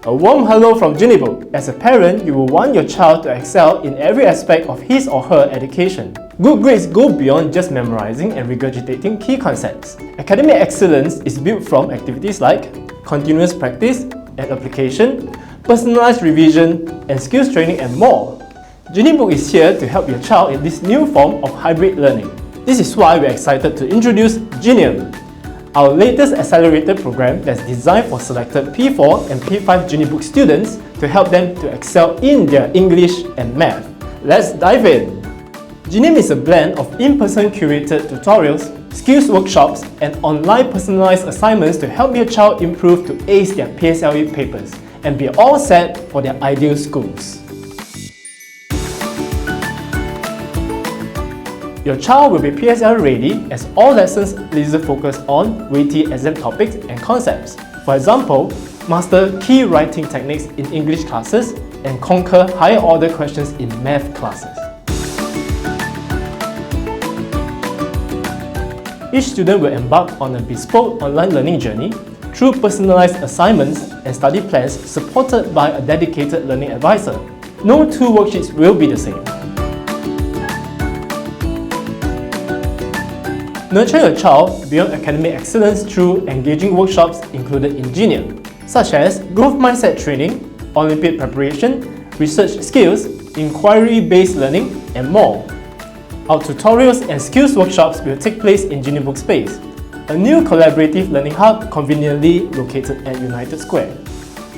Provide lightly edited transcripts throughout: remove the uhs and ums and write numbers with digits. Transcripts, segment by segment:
A warm hello from Genium. As a parent, you will want your child to excel in every aspect of his or her education. Good grades go beyond just memorizing and regurgitating key concepts. Academic excellence is built from activities like continuous practice and application, personalized revision, and skills training, and more. Genium is here to help your child in this new form of hybrid learning. This is why we're excited to introduce Genium, our latest accelerator program that's designed for selected P4 and P5 Genium students to help them to excel in their English and math. Let's dive in! Genium is a blend of in-person curated tutorials, skills workshops, and online personalized assignments to help your child improve to ace their PSLE papers and be all set for their ideal schools. Your child will be PSLE ready as all lessons laser focus on weighty exam topics and concepts. For example, master key writing techniques in English classes and conquer higher order questions in math classes. Each student will embark on a bespoke online learning journey through personalized assignments and study plans supported by a dedicated learning advisor. No two worksheets will be the same. Nurture your child beyond academic excellence through engaging workshops included in Genium, such as growth mindset training, Olympiad preparation, research skills, inquiry-based learning, and more. Our tutorials and skills workshops will take place in Genium Space, a new collaborative learning hub conveniently located at United Square.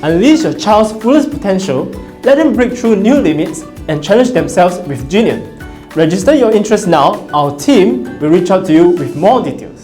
Unleash your child's fullest potential, let them break through new limits, and challenge themselves with Genium. Register your interest now. Our team will reach out to you with more details.